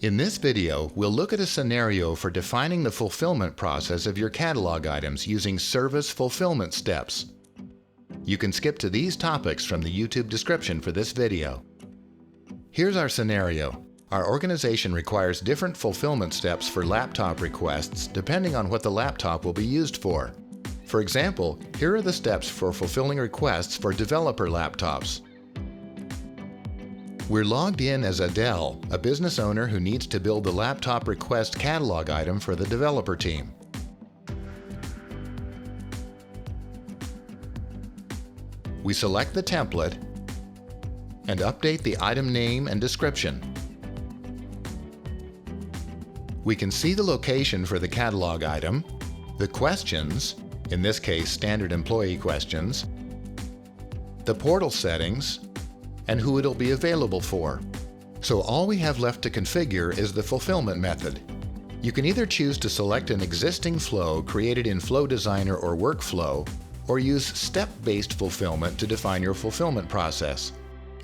In this video, we'll look at a scenario for defining the fulfillment process of your catalog items using service fulfillment steps. You can skip to these topics from the YouTube description for this video. Here's our scenario. Our organization requires different fulfillment steps for laptop requests depending on what the laptop will be used for. For example, here are the steps for fulfilling requests for developer laptops. We're logged in as Adele, a business owner who needs to build the laptop request catalog item for the developer team. We select the template and update the item name and description. We can see the location for the catalog item, the questions, in this case standard employee questions, the portal settings, and who it'll be available for. So all we have left to configure is the fulfillment method. You can either choose to select an existing flow created in Flow Designer or Workflow, or use step-based fulfillment to define your fulfillment process.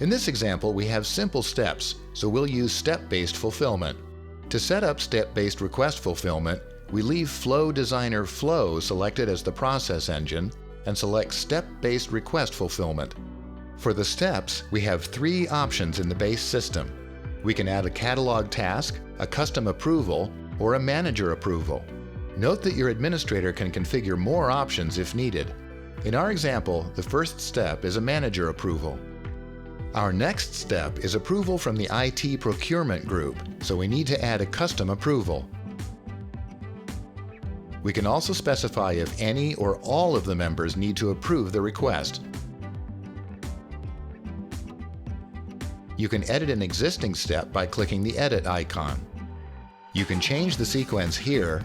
In this example, we have simple steps, so we'll use step-based fulfillment. To set up step-based request fulfillment, we leave Flow Designer Flow selected as the process engine and select Step-Based Request Fulfillment. For the steps, we have three options in the base system. We can add a catalog task, a custom approval, or a manager approval. Note that your administrator can configure more options if needed. In our example, the first step is a manager approval. Our next step is approval from the IT procurement group, so we need to add a custom approval. We can also specify if any or all of the members need to approve the request. You can edit an existing step by clicking the Edit icon. You can change the sequence here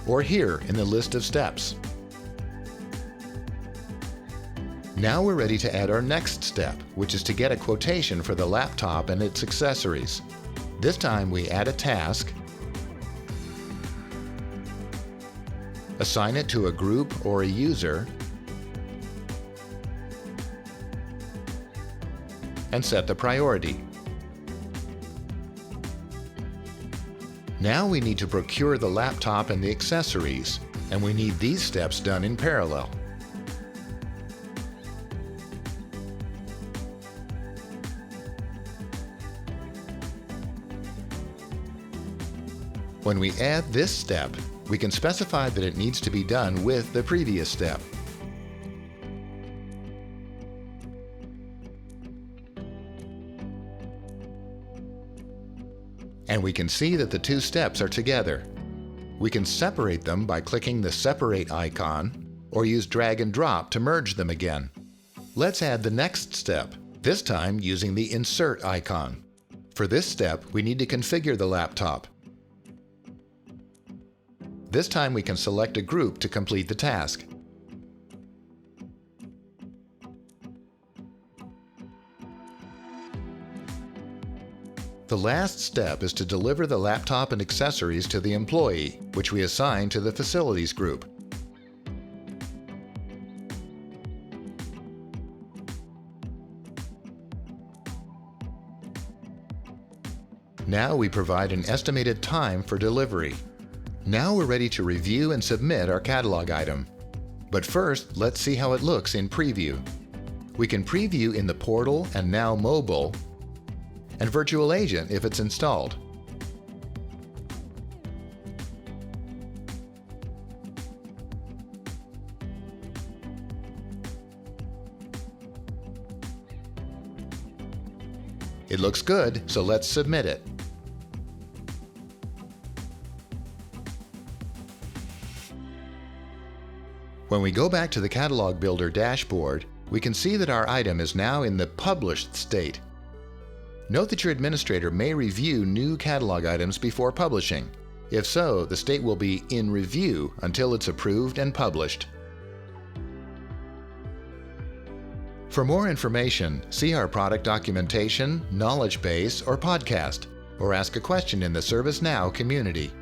or here in the list of steps. Now we're ready to add our next step, which is to get a quotation for the laptop and its accessories. This time we add a task, assign it to a group or a user, and set the priority. Now we need to procure the laptop and the accessories, and we need these steps done in parallel. When we add this step, we can specify that it needs to be done with the previous step. And we can see that the two steps are together. We can separate them by clicking the Separate icon, or use drag and drop to merge them again. Let's add the next step, this time using the Insert icon. For this step, we need to configure the laptop. This time we can select a group to complete the task. The last step is to deliver the laptop and accessories to the employee, which we assign to the facilities group. Now we provide an estimated time for delivery. Now we're ready to review and submit our catalog item. But first, let's see how it looks in preview. We can preview in the portal and now mobile, and Virtual Agent if it's installed. It looks good, so let's submit it. When we go back to the Catalog Builder dashboard, we can see that our item is now in the published state. Note that your administrator may review new catalog items before publishing. If so, the state will be in review until it's approved and published. For more information, see our product documentation, knowledge base, or podcast, or ask a question in the ServiceNow community.